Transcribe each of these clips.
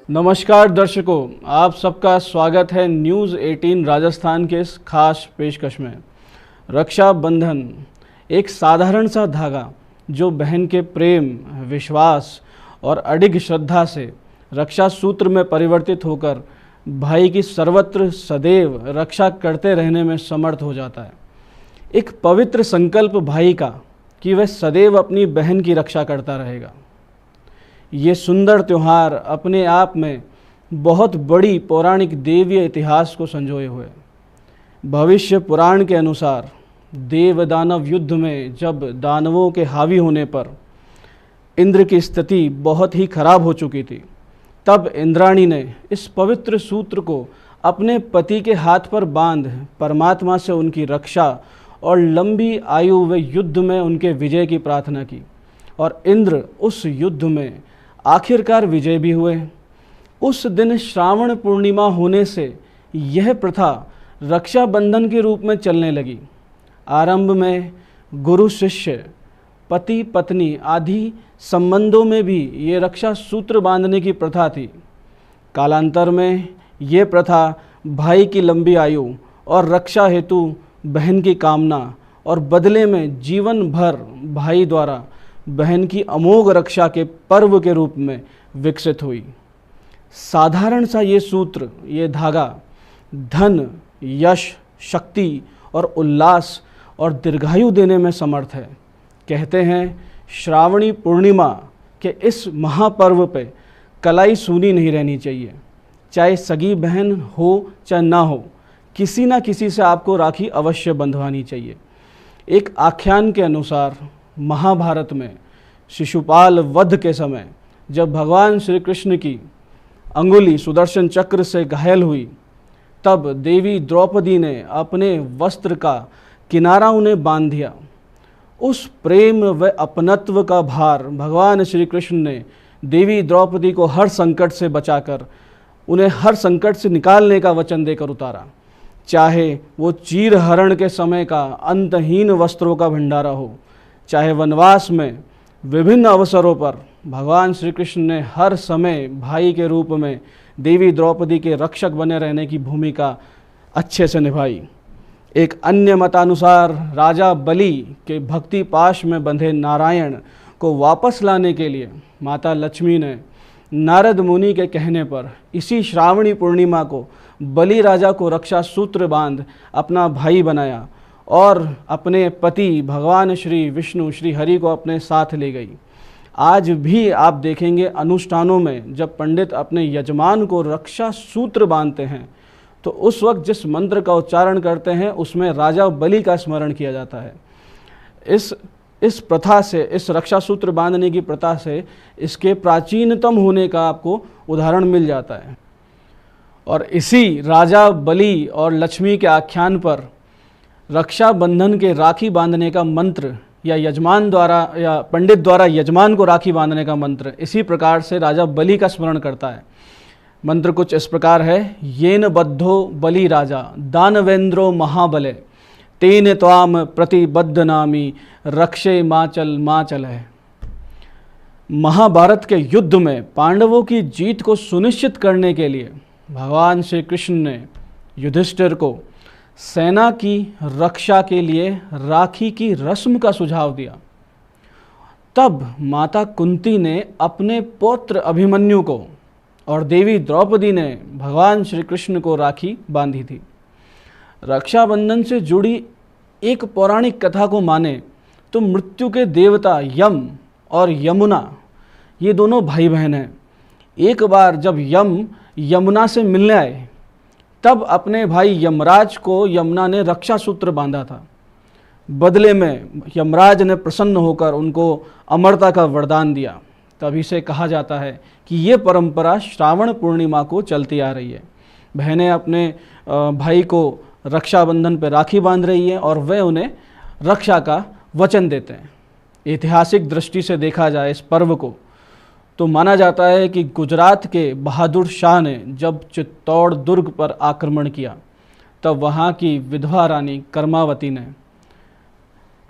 नमस्कार दर्शकों, आप सबका स्वागत है न्यूज़ 18 राजस्थान के इस खास पेशकश में। रक्षाबंधन एक साधारण सा धागा जो बहन के प्रेम, विश्वास और अडिग श्रद्धा से रक्षा सूत्र में परिवर्तित होकर भाई की सर्वत्र सदैव रक्षा करते रहने में समर्थ हो जाता है। एक पवित्र संकल्प भाई का कि वह सदैव अपनी बहन की रक्षा करता रहेगा। ये सुंदर त्यौहार अपने आप में बहुत बड़ी पौराणिक देवीय इतिहास को संजोए हुए। भविष्य पुराण के अनुसार देव दानव युद्ध में जब दानवों के हावी होने पर इंद्र की स्थिति बहुत ही खराब हो चुकी थी, तब इंद्राणी ने इस पवित्र सूत्र को अपने पति के हाथ पर बांध परमात्मा से उनकी रक्षा और लंबी आयु व युद्ध में उनके विजय की प्रार्थना की, और इंद्र उस युद्ध में आखिरकार विजय भी हुए। उस दिन श्रावण पूर्णिमा होने से यह प्रथा रक्षाबंधन के रूप में चलने लगी। आरंभ में गुरु शिष्य, पति पत्नी आदि संबंधों में भी ये रक्षा सूत्र बांधने की प्रथा थी। कालांतर में ये प्रथा भाई की लंबी आयु और रक्षा हेतु बहन की कामना और बदले में जीवन भर भाई द्वारा बहन की अमोघ रक्षा के पर्व के रूप में विकसित हुई। साधारण सा ये सूत्र, ये धागा धन, यश, शक्ति और उल्लास और दीर्घायु देने में समर्थ है। कहते हैं श्रावणी पूर्णिमा के इस महापर्व पे कलाई सूनी नहीं रहनी चाहिए। चाहे सगी बहन हो चाहे ना हो, किसी ना किसी से आपको राखी अवश्य बंधवानी चाहिए। एक आख्यान के अनुसार महाभारत में शिशुपाल वध के समय जब भगवान श्री कृष्ण की अंगुली सुदर्शन चक्र से घायल हुई, तब देवी द्रौपदी ने अपने वस्त्र का किनारा उन्हें बांध दिया। उस प्रेम व अपनत्व का भार भगवान श्री कृष्ण ने देवी द्रौपदी को हर संकट से बचाकर उन्हें हर संकट से निकालने का वचन देकर उतारा। चाहे वो चीरहरण के समय का अंतहीन वस्त्रों का भंडारा हो, चाहे वनवास में विभिन्न अवसरों पर भगवान श्री कृष्ण ने हर समय भाई के रूप में देवी द्रौपदी के रक्षक बने रहने की भूमिका अच्छे से निभाई। एक अन्य मतानुसार राजा बलि के भक्ति पाश में बंधे नारायण को वापस लाने के लिए माता लक्ष्मी ने नारद मुनि के कहने पर इसी श्रावणी पूर्णिमा को बलि राजा को रक्षा सूत्र बांध अपना भाई बनाया और अपने पति भगवान श्री विष्णु श्री हरि को अपने साथ ले गई। आज भी आप देखेंगे अनुष्ठानों में जब पंडित अपने यजमान को रक्षा सूत्र बांधते हैं तो उस वक्त जिस मंत्र का उच्चारण करते हैं उसमें राजा बलि का स्मरण किया जाता है। इस प्रथा से, इस रक्षा सूत्र बांधने की प्रथा से इसके प्राचीनतम होने का आपको उदाहरण मिल जाता है। और इसी राजा बलि और लक्ष्मी के आख्यान पर रक्षाबंधन के राखी बांधने का मंत्र या यजमान द्वारा या पंडित द्वारा यजमान को राखी बांधने का मंत्र इसी प्रकार से राजा बलि का स्मरण करता है। मंत्र कुछ इस प्रकार है, येन बद्धो बलि राजा दानवेंद्रो महाबले तेन त्वाम प्रतिबद्धनामी रक्षे माचल माचल है। महाभारत के युद्ध में पांडवों की जीत को सुनिश्चित करने के लिए भगवान श्री कृष्ण ने युधिष्ठिर को सेना की रक्षा के लिए राखी की रस्म का सुझाव दिया। तब माता कुंती ने अपने पौत्र अभिमन्यु को और देवी द्रौपदी ने भगवान श्री कृष्ण को राखी बांधी थी। रक्षाबंधन से जुड़ी एक पौराणिक कथा को माने तो मृत्यु के देवता यम और यमुना ये दोनों भाई बहन हैं। एक बार जब यम यमुना से मिलने आए तब अपने भाई यमराज को यमुना ने रक्षा सूत्र बांधा था। बदले में यमराज ने प्रसन्न होकर उनको अमरता का वरदान दिया। तभी से कहा जाता है कि ये परंपरा श्रावण पूर्णिमा को चलती आ रही है। बहनें अपने भाई को रक्षाबंधन पर राखी बांध रही हैं और वे उन्हें रक्षा का वचन देते हैं। ऐतिहासिक दृष्टि से देखा जाए इस पर्व को तो माना जाता है कि गुजरात के बहादुर शाह ने जब चित्तौड़ दुर्ग पर आक्रमण किया तब वहाँ की विधवा रानी कर्मावती ने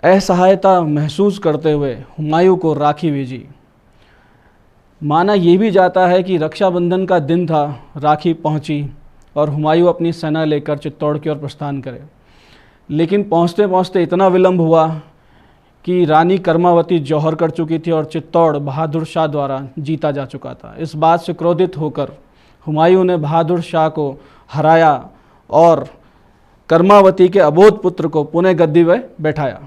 असहायता महसूस करते हुए हुमायूं को राखी भेजी। माना यह भी जाता है कि रक्षाबंधन का दिन था, राखी पहुंची और हुमायूं अपनी सेना लेकर चित्तौड़ की ओर प्रस्थान करे। लेकिन पहुंचते पहुंचते इतना विलंब हुआ कि रानी कर्मावती जौहर कर चुकी थी और चित्तौड़ बहादुर शाह द्वारा जीता जा चुका था। इस बात से क्रोधित होकर हुमायूं ने बहादुर शाह को हराया और कर्मावती के अबोध पुत्र को पुनः गद्दी पर बैठाया।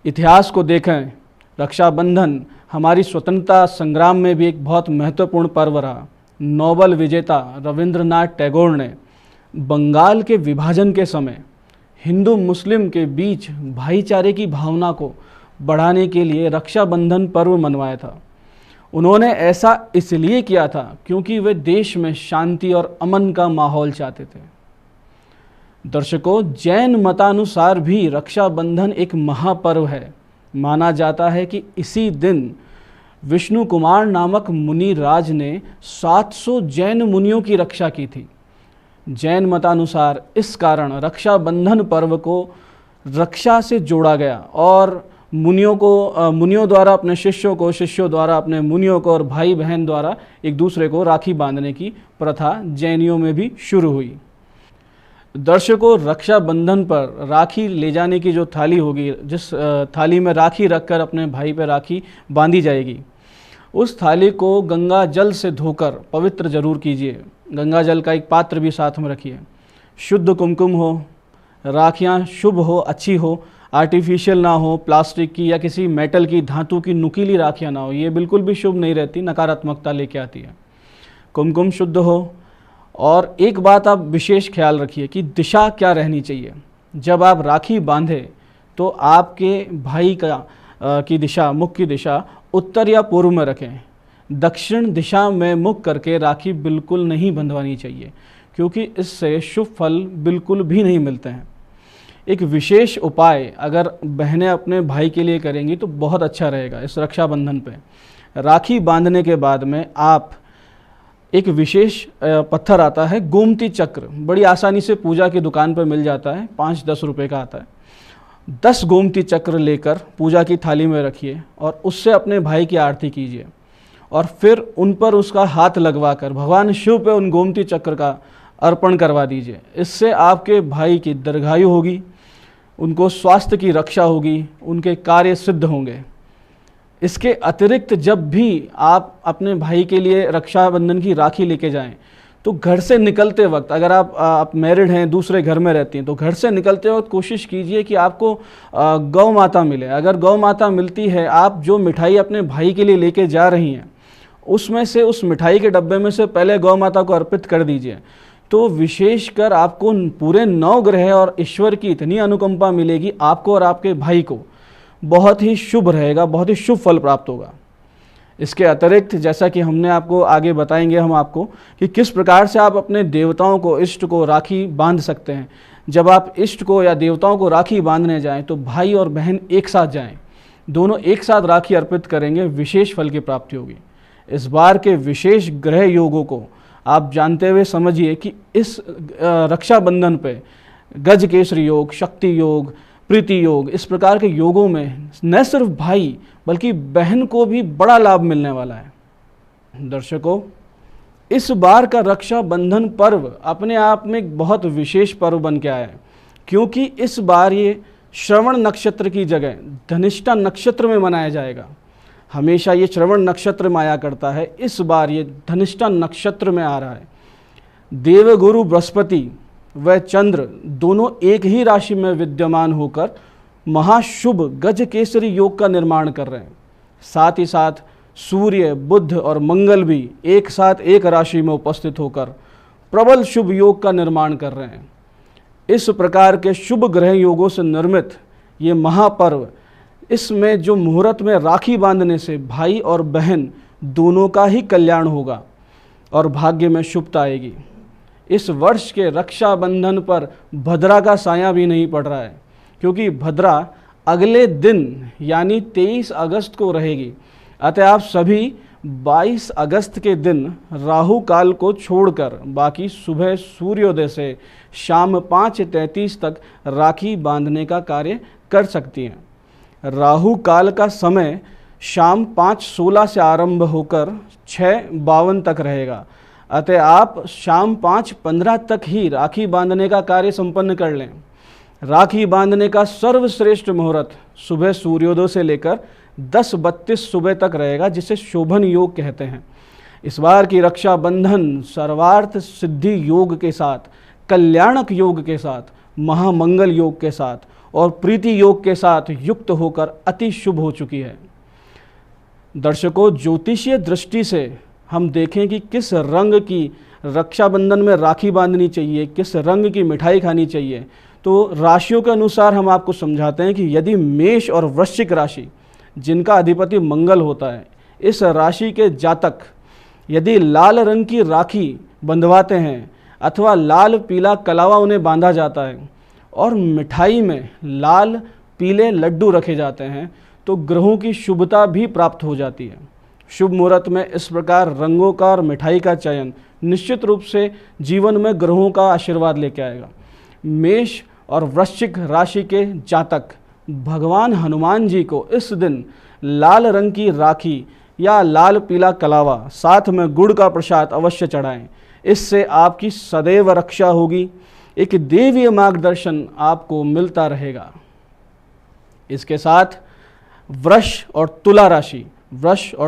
इतिहास को देखें, रक्षाबंधन हमारी स्वतंत्रता संग्राम में भी एक बहुत महत्वपूर्ण पर्व रहा। नोबेल विजेता रविंद्रनाथ टैगोर ने बंगाल के विभाजन के समय हिंदू मुस्लिम के बीच भाईचारे की भावना को बढ़ाने के लिए रक्षाबंधन पर्व मनवाया था। उन्होंने ऐसा इसलिए किया था क्योंकि वे देश में शांति और अमन का माहौल चाहते थे। दर्शकों, जैन मतानुसार भी रक्षाबंधन एक महापर्व है। माना जाता है कि इसी दिन विष्णु कुमार नामक मुनि राज ने 700 जैन मुनियों की रक्षा की थी। जैन मतानुसार इस कारण रक्षाबंधन पर्व को रक्षा से जोड़ा गया और मुनियों द्वारा अपने शिष्यों को, शिष्यों द्वारा अपने मुनियों को और भाई बहन द्वारा एक दूसरे को राखी बांधने की प्रथा जैनियों में भी शुरू हुई। दर्शकों, रक्षाबंधन पर राखी ले जाने की जो थाली होगी, जिस थाली में राखी रखकर अपने भाई पर राखी बांधी जाएगी, उस थाली को गंगा जल से धोकर पवित्र जरूर कीजिए। गंगा जल का एक पात्र भी साथ में रखिए। शुद्ध कुमकुम हो, राखियाँ शुभ हो, अच्छी हो, आर्टिफिशियल ना हो, प्लास्टिक की या किसी मेटल की, धातु की नुकीली राखियाँ ना हो, ये बिल्कुल भी शुभ नहीं रहती, नकारात्मकता लेके आती है। कुमकुम शुद्ध हो। और एक बात आप विशेष ख्याल रखिए कि दिशा क्या रहनी चाहिए। जब आप राखी बांधे तो आपके भाई की दिशा, मुख की दिशा उत्तर या पूर्व में रखें। दक्षिण दिशा में मुख करके राखी बिल्कुल नहीं बंधवानी चाहिए, क्योंकि इससे शुभ फल बिल्कुल भी नहीं मिलते हैं। एक विशेष उपाय अगर बहनें अपने भाई के लिए करेंगी तो बहुत अच्छा रहेगा। इस रक्षाबंधन पे राखी बांधने के बाद में आप एक विशेष पत्थर आता है, गोमती चक्र, बड़ी आसानी से पूजा की दुकान पर मिल जाता है, 5-10 रुपये का आता है। 10 गोमती चक्र लेकर पूजा की थाली में रखिए और उससे अपने भाई की आरती कीजिए और फिर उन पर उसका हाथ लगवाकर भगवान शिव पे उन गोमती चक्र का अर्पण करवा दीजिए। इससे आपके भाई की दीर्घायु होगी, उनको स्वास्थ्य की रक्षा होगी, उनके कार्य सिद्ध होंगे। इसके अतिरिक्त जब भी आप अपने भाई के लिए रक्षाबंधन की राखी लेके जाएं तो घर से निकलते वक्त, अगर आप मैरिड हैं, दूसरे घर में रहती हैं, तो घर से निकलते वक्त कोशिश कीजिए कि आपको गौ माता मिले। अगर गौ माता मिलती है, आप जो मिठाई अपने भाई के लिए लेके जा रही हैं उसमें से, उस मिठाई के डब्बे में से पहले गौ माता को अर्पित कर दीजिए। तो विशेषकर आपको पूरे 9 ग्रह और ईश्वर की इतनी अनुकंपा मिलेगी, आपको और आपके भाई को बहुत ही शुभ रहेगा, बहुत ही शुभ फल प्राप्त होगा। इसके अतिरिक्त जैसा कि हमने आपको आगे बताएंगे हम आपको कि किस प्रकार से आप अपने देवताओं को, इष्ट को राखी बांध सकते हैं। जब आप इष्ट को या देवताओं को राखी बांधने जाएं तो भाई और बहन एक साथ जाएं, दोनों एक साथ राखी अर्पित करेंगे, विशेष फल की प्राप्ति होगी। इस बार के विशेष ग्रह योगों को आप जानते हुए समझिए कि इस रक्षाबंधन पे गज केसरी योग, शक्ति योग, प्रीति योग, इस प्रकार के योगों में न सिर्फ भाई बल्कि बहन को भी बड़ा लाभ मिलने वाला है। दर्शकों, इस बार का रक्षाबंधन पर्व अपने आप में एक बहुत विशेष पर्व बन के आया है, क्योंकि इस बार ये श्रवण नक्षत्र की जगह धनिष्ठा नक्षत्र में मनाया जाएगा। हमेशा ये श्रवण नक्षत्र में आया करता है, इस बार ये धनिष्ठा नक्षत्र में आ रहा है। देवगुरु बृहस्पति व चंद्र दोनों एक ही राशि में विद्यमान होकर महाशुभ गज केसरी योग का निर्माण कर रहे हैं। साथ ही साथ सूर्य, बुध और मंगल भी एक साथ एक राशि में उपस्थित होकर प्रबल शुभ योग का निर्माण कर रहे हैं। इस प्रकार के शुभ ग्रह योगों से निर्मित ये महापर्व, इसमें जो मुहूर्त में राखी बांधने से भाई और बहन दोनों का ही कल्याण होगा और भाग्य में शुभता आएगी। इस वर्ष के रक्षाबंधन पर भद्रा का साया भी नहीं पड़ रहा है, क्योंकि भद्रा अगले दिन यानी 23 अगस्त को रहेगी। अतः आप सभी 22 अगस्त के दिन राहु काल को छोड़कर बाकी सुबह सूर्योदय से शाम 5:33 तक राखी बांधने का कार्य कर सकती हैं। राहु काल का समय शाम 5:16 से आरंभ होकर 6:52 तक रहेगा। अतः आप शाम 5:15 तक ही राखी बांधने का कार्य संपन्न कर लें। राखी बांधने का सर्वश्रेष्ठ मुहूर्त सुबह सूर्योदय से लेकर 10:32 सुबह तक रहेगा, जिसे शोभन योग कहते हैं। इस बार की रक्षाबंधन सर्वार्थ सिद्धि योग के साथ, कल्याणक योग के साथ, महामंगल योग के साथ और प्रीति योग के साथ युक्त होकर अति शुभ हो चुकी है। दर्शकों, ज्योतिषीय दृष्टि से हम देखें कि किस रंग की रक्षाबंधन में राखी बांधनी चाहिए, किस रंग की मिठाई खानी चाहिए, तो राशियों के अनुसार हम आपको समझाते हैं कि यदि मेष और वृश्चिक राशि, जिनका अधिपति मंगल होता है, इस राशि के जातक यदि लाल रंग की राखी बंधवाते हैं अथवा लाल पीला कलावा उन्हें बांधा जाता है और मिठाई में लाल पीले लड्डू रखे जाते हैं, तो ग्रहों की शुभता भी प्राप्त हो जाती है। शुभ मुहूर्त में इस प्रकार रंगों का और मिठाई का चयन निश्चित रूप से जीवन में ग्रहों का आशीर्वाद लेके आएगा। मेष और वृश्चिक राशि के जातक भगवान हनुमान जी को इस दिन लाल रंग की राखी या लाल पीला कलावा साथ में गुड़ का प्रसाद अवश्य चढ़ाएं। इससे आपकी सदैव रक्षा होगी, एक देवीय मार्गदर्शन आपको मिलता रहेगा। इसके साथ वृष और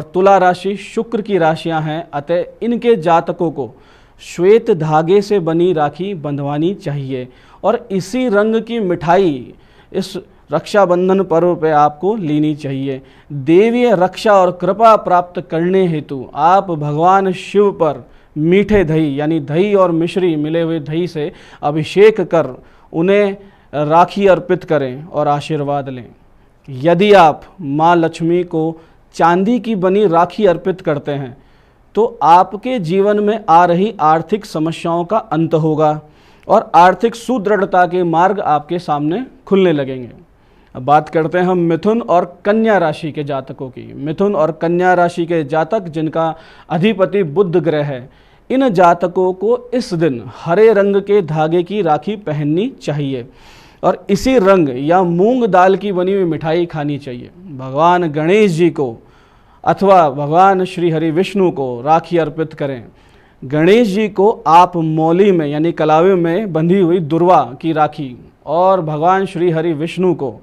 तुला राशि शुक्र की राशियां हैं, अतः इनके जातकों को श्वेत धागे से बनी राखी बंधवानी चाहिए और इसी रंग की मिठाई इस रक्षाबंधन पर्व पे आपको लेनी चाहिए। देवीय रक्षा और कृपा प्राप्त करने हेतु आप भगवान शिव पर मीठे दही यानी दही और मिश्री मिले हुए दही से अभिषेक कर उन्हें राखी अर्पित करें और आशीर्वाद लें। यदि आप माँ लक्ष्मी को चांदी की बनी राखी अर्पित करते हैं तो आपके जीवन में आ रही आर्थिक समस्याओं का अंत होगा और आर्थिक सुदृढ़ता के मार्ग आपके सामने खुलने लगेंगे। अब बात करते हैं हम मिथुन और कन्या राशि के जातकों की। मिथुन और कन्या राशि के जातक जिनका अधिपति बुध ग्रह है, इन जातकों को इस दिन हरे रंग के धागे की राखी पहननी चाहिए और इसी रंग या मूंग दाल की बनी हुई मिठाई खानी चाहिए। भगवान गणेश जी को अथवा भगवान श्री हरि विष्णु को राखी अर्पित करें। गणेश जी को आप मौली में यानी कलावे में बंधी हुई दुर्वा की राखी और भगवान श्री हरि विष्णु को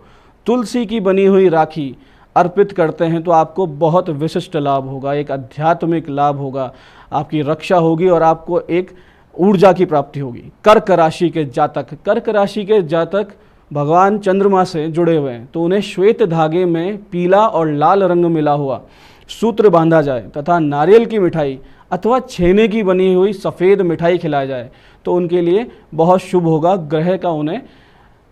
तुलसी की बनी हुई राखी अर्पित करते हैं तो आपको बहुत विशिष्ट लाभ होगा, एक आध्यात्मिक लाभ होगा, आपकी रक्षा होगी और आपको एक ऊर्जा की प्राप्ति होगी। कर्क राशि के जातक भगवान चंद्रमा से जुड़े हुए हैं, तो उन्हें श्वेत धागे में पीला और लाल रंग मिला हुआ सूत्र बांधा जाए तथा नारियल की मिठाई अथवा छेने की बनी हुई सफ़ेद मिठाई खिलाई जाए तो उनके लिए बहुत शुभ होगा, ग्रह का उन्हें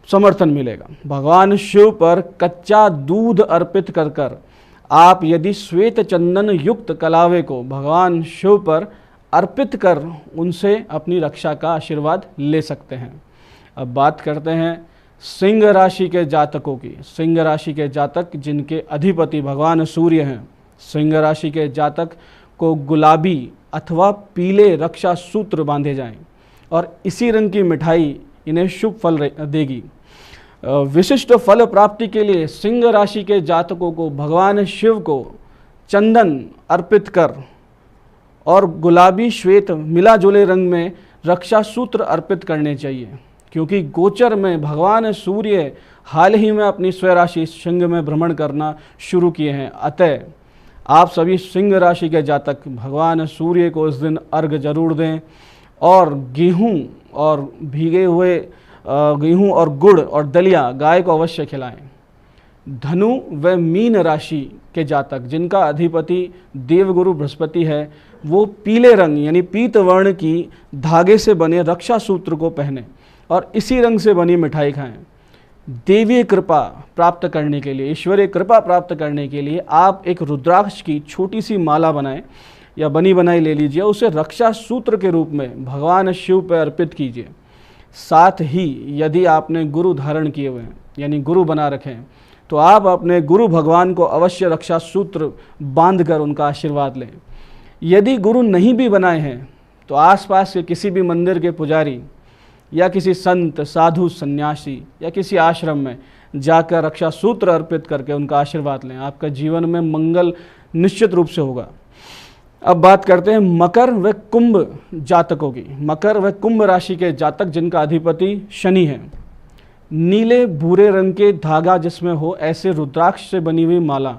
समर्थन मिलेगा। भगवान शिव पर कच्चा दूध अर्पित कर कर आप यदि श्वेत चंदन युक्त कलावे को भगवान शिव पर अर्पित कर उनसे अपनी रक्षा का आशीर्वाद ले सकते हैं। अब बात करते हैं सिंह राशि के जातकों की। सिंह राशि के जातक जिनके अधिपति भगवान सूर्य हैं, सिंह राशि के जातक को गुलाबी अथवा पीले रक्षा सूत्र बांधे जाएं और इसी रंग की मिठाई इन्हें शुभ फल देगी। विशिष्ट फल प्राप्ति के लिए सिंह राशि के जातकों को भगवान शिव को चंदन अर्पित कर और गुलाबी श्वेत मिला जुले रंग में रक्षा सूत्र अर्पित करने चाहिए, क्योंकि गोचर में भगवान सूर्य हाल ही में अपनी स्वराशि सिंह में भ्रमण करना शुरू किए हैं। अतः आप सभी सिंह राशि के जातक भगवान सूर्य को इस दिन अर्घ जरूर दें और गेहूं और भीगे हुए गेहूं और गुड़ और दलिया गाय को अवश्य खिलाएं। धनु व मीन राशि के जातक जिनका अधिपति देवगुरु बृहस्पति है, वो पीले रंग यानी पीत वर्ण की धागे से बने रक्षा सूत्र को पहने और इसी रंग से बनी मिठाई खाएं। देवीय कृपा प्राप्त करने के लिए, ईश्वरीय कृपा प्राप्त करने के लिए आप एक रुद्राक्ष की छोटी सी माला बनाएं या बनी बनाई ले लीजिए, उसे रक्षा सूत्र के रूप में भगवान शिव पर अर्पित कीजिए। साथ ही यदि आपने गुरु धारण किए हुए हैं यानी गुरु बना रखे हैं तो आप अपने गुरु भगवान को अवश्य रक्षा सूत्र बांध कर उनका आशीर्वाद लें। यदि गुरु नहीं भी बनाए हैं तो आसपास के किसी भी मंदिर के पुजारी या किसी संत साधु सन्यासी या किसी आश्रम में जाकर रक्षा सूत्र अर्पित करके उनका आशीर्वाद लें। आपका जीवन में मंगल निश्चित रूप से होगा। अब बात करते हैं मकर व कुंभ जातकों की। मकर व कुंभ राशि के जातक जिनका अधिपति शनि है, नीले भूरे रंग के धागा जिसमें हो ऐसे रुद्राक्ष से बनी हुई माला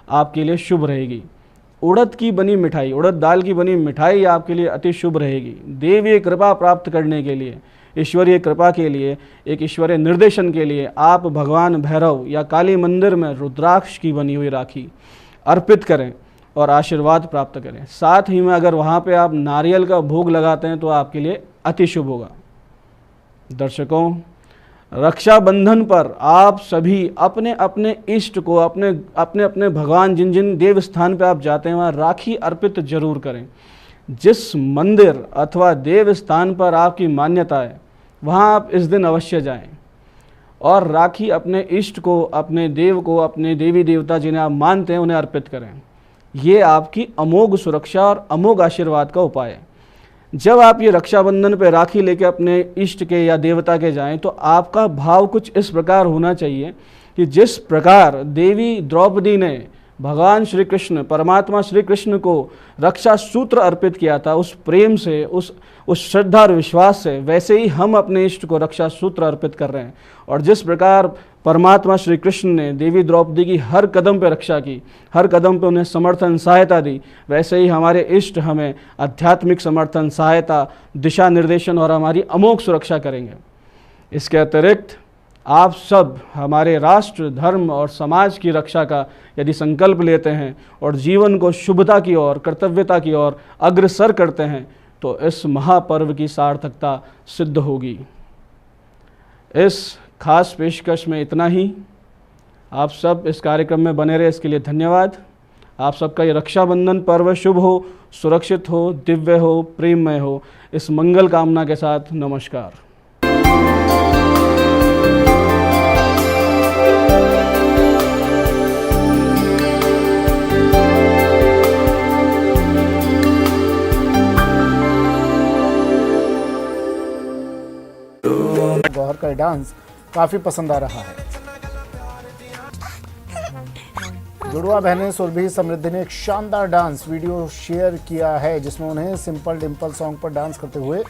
आपके लिए शुभ रहेगी। उड़द की बनी मिठाई, उड़द दाल की बनी मिठाई आपके लिए अति शुभ रहेगी। देवीय कृपा प्राप्त करने के लिए, ईश्वरीय कृपा के लिए, एक ईश्वरीय निर्देशन के लिए आप भगवान भैरव या काली मंदिर में रुद्राक्ष की बनी हुई राखी अर्पित करें और आशीर्वाद प्राप्त करें। साथ ही में अगर वहाँ पे आप नारियल का भोग लगाते हैं तो आपके लिए अति शुभ होगा। दर्शकों, रक्षाबंधन पर आप सभी अपने अपने इष्ट को, अपने अपने भगवान जिन जिन देव स्थान पर आप जाते हैं वहाँ राखी अर्पित जरूर करें। जिस मंदिर अथवा देव स्थान पर आपकी मान्यता है वहाँ आप इस दिन अवश्य जाएं और राखी अपने इष्ट को, अपने देव को, अपने देवी देवता जिन्हें आप मानते हैं उन्हें अर्पित करें। ये आपकी अमोघ सुरक्षा और अमोघ आशीर्वाद का उपाय है। जब आप ये रक्षाबंधन पे राखी लेके अपने इष्ट के या देवता के जाएं तो आपका भाव कुछ इस प्रकार होना चाहिए कि जिस प्रकार देवी द्रौपदी ने भगवान श्री कृष्ण, परमात्मा श्री कृष्ण को रक्षा सूत्र अर्पित किया था, उस प्रेम से, उस श्रद्धा और विश्वास से, वैसे ही हम अपने इष्ट को रक्षा सूत्र अर्पित कर रहे हैं। और जिस प्रकार परमात्मा श्री कृष्ण ने देवी द्रौपदी की हर कदम पर रक्षा की, हर कदम पर उन्हें समर्थन सहायता दी, वैसे ही हमारे इष्ट हमें आध्यात्मिक समर्थन, सहायता, दिशा निर्देशन और हमारी अमोघ सुरक्षा करेंगे। इसके अतिरिक्त आप सब हमारे राष्ट्र, धर्म और समाज की रक्षा का यदि संकल्प लेते हैं और जीवन को शुभता की ओर, कर्तव्यता की ओर अग्रसर करते हैं तो इस महापर्व की सार्थकता सिद्ध होगी। इस खास पेशकश में इतना ही। आप सब इस कार्यक्रम में बने रहे, इसके लिए धन्यवाद। आप सबका ये रक्षाबंधन पर्व शुभ हो, सुरक्षित हो, दिव्य हो, प्रेममय हो। इस मंगल कामना के साथ नमस्कार। गौहर का डांस काफी पसंद आ रहा है। जुड़वा बहनें सुरभि समृद्धि ने एक शानदार डांस वीडियो शेयर किया है जिसमें उन्हें सिंपल डिम्पल सॉन्ग पर डांस करते हुए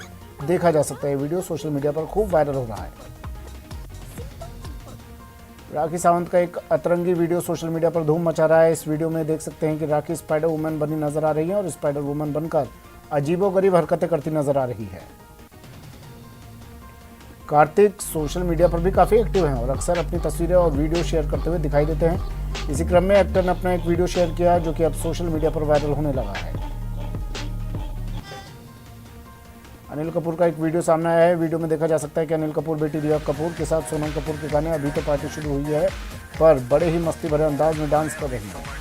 देखा जा सकता है। वीडियो सोशल मीडिया पर खूब वायरल हो रहा है। राखी सावंत का एक अतरंगी वीडियो सोशल मीडिया पर धूम मचा रहा है। इस वीडियो में देख सकते हैं कि राखी स्पाइडर वुमन बनी नजर आ रही है और स्पाइडर वुमन बनकर अजीबोगरीब हरकतें करती नजर आ रही है। कार्तिक सोशल मीडिया पर भी काफ़ी एक्टिव हैं और अक्सर अपनी तस्वीरें और वीडियो शेयर करते हुए दिखाई देते हैं। इसी क्रम में एक्टर ने अपना एक वीडियो शेयर किया जो कि अब सोशल मीडिया पर वायरल होने लगा है। अनिल कपूर का एक वीडियो सामने आया है। वीडियो में देखा जा सकता है कि अनिल कपूर बेटी रिया कपूर के साथ सोनम कपूर के गाने अभी तो पार्टी शुरू हुई है पर बड़े ही मस्ती भरे अंदाज में डांस कर रही हैं।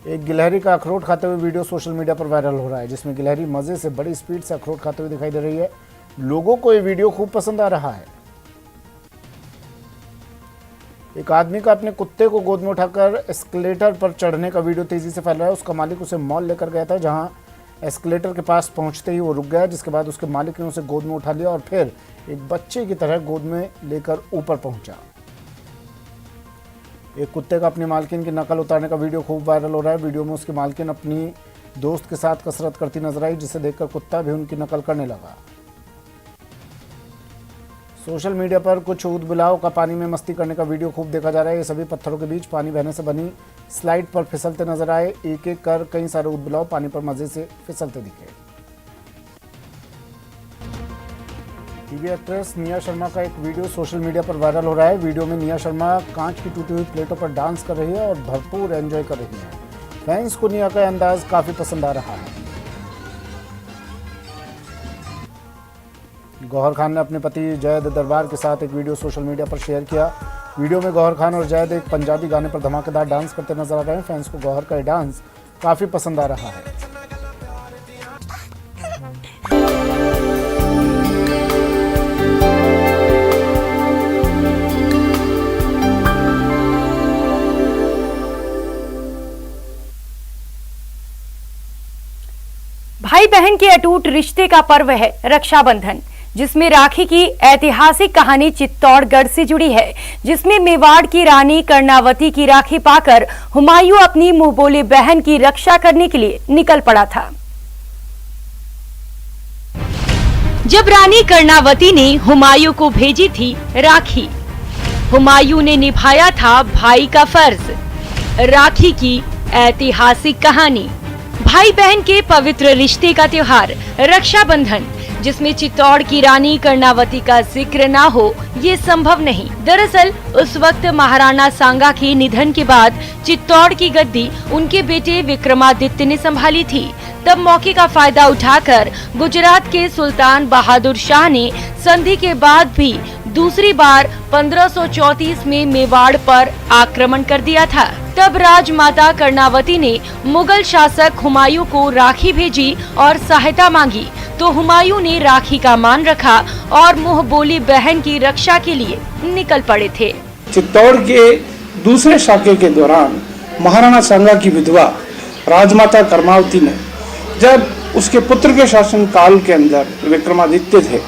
एक गिलहरी का अखरोट खाते हुए वीडियो सोशल मीडिया पर वायरल हो रहा है जिसमें गिलहरी मजे से बड़ी स्पीड से अखरोट खाते हुए दिखाई दे रही है। लोगों को ये वीडियो खूब पसंद आ रहा है। एक आदमी का अपने कुत्ते को गोद में उठाकर एस्केलेटर पर चढ़ने का वीडियो तेजी से फैल रहा है। उसका मालिक उसे मॉल लेकर गया था जहां एस्केलेटर के पास पहुंचते ही वो रुक गया, जिसके बाद उसके मालिक ने उसे गोद में उठा लिया और फिर एक बच्चे की तरह गोद में लेकर ऊपर पहुंचा। एक कुत्ते का अपनी मालकिन की नकल उतारने का वीडियो खूब वायरल हो रहा है। वीडियो में उसकी मालकिन अपनी दोस्त के साथ कसरत करती नजर आई जिसे देखकर कुत्ता भी उनकी नकल करने लगा। सोशल मीडिया पर कुछ ऊदबिलाव का पानी में मस्ती करने का वीडियो खूब देखा जा रहा है। ये सभी पत्थरों के बीच पानी बहने से बनी स्लाइड पर फिसलते नजर आए। एक एक कर कई सारे ऊदबिलाव पानी पर मजे से फिसलते दिखे। टीवी एक्ट्रेस निया शर्मा का एक वीडियो सोशल मीडिया पर वायरल हो रहा है। वीडियो में निया शर्मा कांच की टूटी हुई प्लेटों पर डांस कर रही है और भरपूर एंजॉय कर रही है। फैंस को निया का अंदाज काफी पसंद आ रहा है। गौहर खान ने अपने पति जैद दरबार के साथ एक वीडियो सोशल मीडिया पर शेयर किया। वीडियो में गौहर खान और जैद एक पंजाबी गाने पर धमाकेदार डांस करते नजर आ रहे हैं। फैंस को गौहर का डांस काफी पसंद आ रहा है। भाई बहन के अटूट रिश्ते का पर्व है रक्षाबंधन। जिसमें राखी की ऐतिहासिक कहानी चित्तौड़गढ़ से जुड़ी है, जिसमें मेवाड़ की रानी कर्णावती की राखी पाकर हुमायूं अपनी मुंहबोले बहन की रक्षा करने के लिए निकल पड़ा था। जब रानी कर्णावती ने हुमायूं को भेजी थी राखी, हुमायूं ने निभाया था भाई का फर्ज। राखी की ऐतिहासिक कहानी, भाई बहन के पवित्र रिश्ते का त्योहार रक्षाबंधन, जिसमें चित्तौड़ की रानी कर्णावती का जिक्र ना हो ये संभव नहीं। दरअसल उस वक्त महाराणा सांगा के निधन के बाद चित्तौड़ की गद्दी उनके बेटे विक्रमादित्य ने संभाली थी। तब मौके का फायदा उठाकर गुजरात के सुल्तान बहादुर शाह ने संधि के बाद भी दूसरी बार 1534 में मेवाड़ पर आक्रमण कर दिया था। तब राजमाता कर्णावती ने मुगल शासक हुमायूं को राखी भेजी और सहायता मांगी, तो हुमायूं ने राखी का मान रखा और मुंह बोली बहन की रक्षा के लिए निकल पड़े थे। चित्तौड़ के दूसरे शाके के दौरान महाराणा सांगा की विधवा राजमाता कर्मावती ने, जब उसके पुत्र के शासन काल के अंदर विक्रमादित्य थे,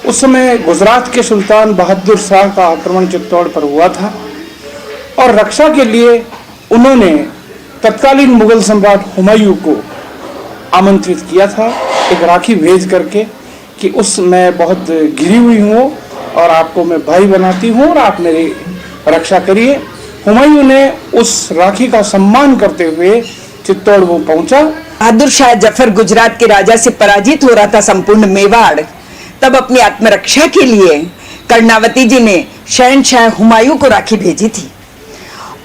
उस समय गुजरात के सुल्तान बहादुर शाह का आक्रमण चित्तौड़ पर हुआ था और रक्षा के लिए उन्होंने तत्कालीन मुगल सम्राट हुमायूं को आमंत्रित किया था एक राखी भेज करके कि उस मैं बहुत घिरी हुई हूँ और आपको मैं भाई बनाती हूँ और आप मेरी रक्षा करिए। हुमायूं ने उस राखी का सम्मान करते हुए चित्तौड़ वो पहुंचा। बहादुर शाह जफर गुजरात के राजा से पराजित हो रहा था संपूर्ण मेवाड़, तब अपनी आत्मरक्षा के लिए कर्णावती जी ने शहनशाह हुमायूं को राखी भेजी थी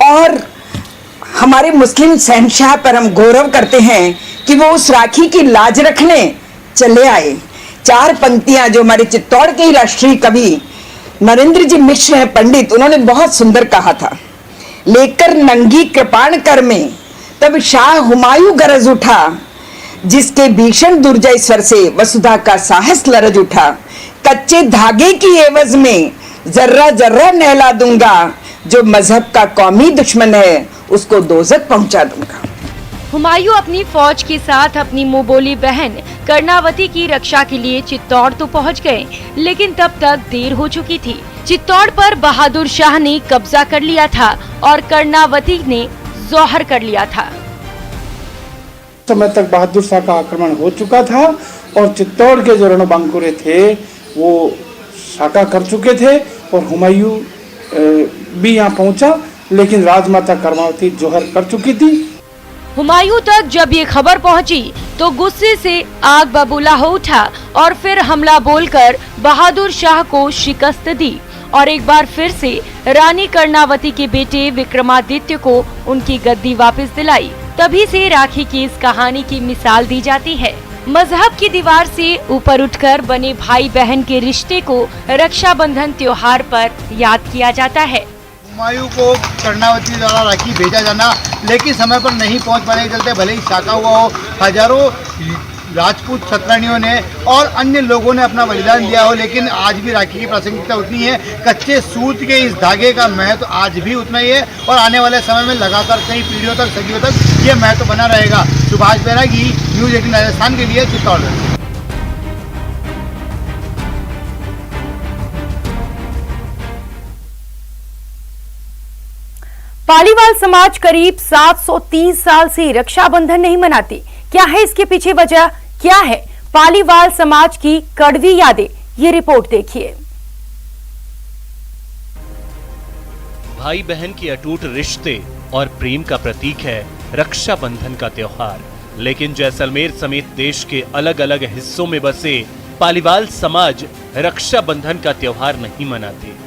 और हमारे मुस्लिम शहनशाह पर हम गौरव करते हैं कि वो उस राखी की लाज रखने चले आए। 4 पंक्तियां जो हमारे चित्तौड़ के ही राष्ट्रीय कवि नरेंद्र जी मिश्र हैं पंडित, उन्होंने बहुत सुंदर कहा था, लेकर नंगी कृपाण कर में तब शाह हुमायूं गरज उठा, जिसके भीषण दुर्जय स्वर से वसुधा का साहस लरज उठा, कच्चे धागे की एवज में जर्रा जर्रा नहला दूंगा, जो मजहब का कौमी दुश्मन है उसको दोजख पहुंचा दूंगा। हुमायूं अपनी फौज के साथ अपनी मुंहबोली बहन कर्णावती की रक्षा के लिए चित्तौड़ तो पहुंच गए, लेकिन तब तक देर हो चुकी थी। चित्तौड़ पर बहादुर शाह ने कब्जा कर लिया था और कर्णावती ने जौहर कर लिया था। समय तक बहादुर शाह का आक्रमण हो चुका था और चित्तौड़ के जो रणबांकुरे थे वो शाका कर चुके थे और हुमायूं भी यहाँ पहुंचा, लेकिन राजमाता कर्मावती जौहर कर चुकी थी। हुमायूं तक जब ये खबर पहुंची तो गुस्से से आग बबूला हो उठा और फिर हमला बोलकर बहादुर शाह को शिकस्त दी और एक बार फिर से रानी कर्णावती के बेटे विक्रमादित्य को उनकी गद्दी वापस दिलाई। तभी से राखी की इस कहानी की मिसाल दी जाती है। मजहब की दीवार से ऊपर उठकर बने भाई बहन के रिश्ते को रक्षाबंधन त्योहार पर याद किया जाता है। हुमायूं को कर्णावती द्वारा राखी भेजा जाना लेकिन समय पर नहीं पहुंच पाने के चलते भले ही शाका हुआ हो, हजारों राजपूत छत्रानियों ने और अन्य लोगों ने अपना बलिदान दिया हो, लेकिन आज भी राखी की प्रासंगिकता उतनी है। कच्चे सूत के इस धागे का महत्व आज भी उतना ही है और आने वाले समय में लगातार कई पीढ़ियों तक, सदियों तक ये महत्व बना रहेगा। सुभाष बैरागी, न्यूज़ 18 राजस्थान के लिए चित्तौड़। पालीवाल समाज करीब 730 साल से रक्षाबंधन नहीं मनाती। क्या है इसके पीछे वजह, क्या है पालीवाल समाज की कड़वी यादें, ये रिपोर्ट देखिए। भाई बहन की अटूट रिश्ते और प्रेम का प्रतीक है रक्षाबंधन का त्योहार, लेकिन जैसलमेर समेत देश के अलग अलग हिस्सों में बसे पालीवाल समाज रक्षाबंधन का त्योहार नहीं मनाते।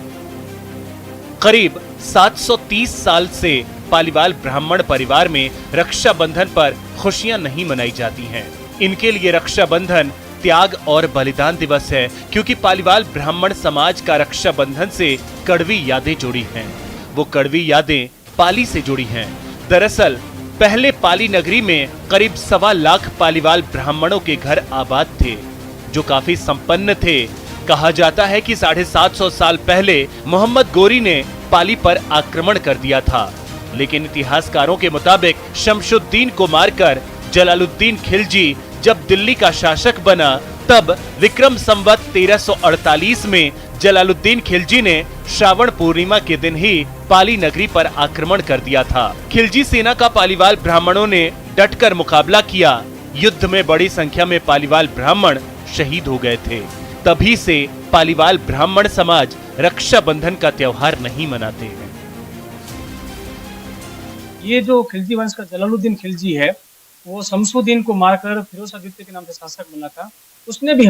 करीब 730 साल से पालीवाल ब्राह्मण परिवार में रक्षाबंधन पर खुशियां नहीं मनाई जाती हैं। इनके लिए रक्षाबंधन त्याग और बलिदान दिवस है, क्योंकि पालीवाल ब्राह्मण समाज का रक्षाबंधन से कड़वी यादें जुड़ी हैं। वो कड़वी यादें पाली से जुड़ी हैं। दरअसल पहले पाली नगरी में करीब 1.25 लाख पालीवाल ब्राह्मणों के घर आबाद थे, जो काफी संपन्न थे। कहा जाता है कि 750 साल पहले मोहम्मद गोरी ने पाली पर आक्रमण कर दिया था, लेकिन इतिहासकारों के मुताबिक शमशुद्दीन को मारकर जलालुद्दीन खिलजी जब दिल्ली का शासक बना तब विक्रम संवत 1348 में जलालुद्दीन खिलजी ने श्रावण पूर्णिमा के दिन ही पाली नगरी पर आक्रमण कर दिया था। खिलजी सेना का पालीवाल ब्राह्मणों ने डटकर मुकाबला किया। युद्ध में बड़ी संख्या में पालीवाल ब्राह्मण शहीद हो गए थे। तभी से पालीवाल ब्राह्मण समाज रक्षाबंधन का त्योहार नहीं मनाते हैं। ये जो खिलजी वंश का जलालुद्दीन खिलजी है, वो शमसुद्दीन को मारकर फिरोज शाह द्वितीय के नाम से शासक बना था। उसने भी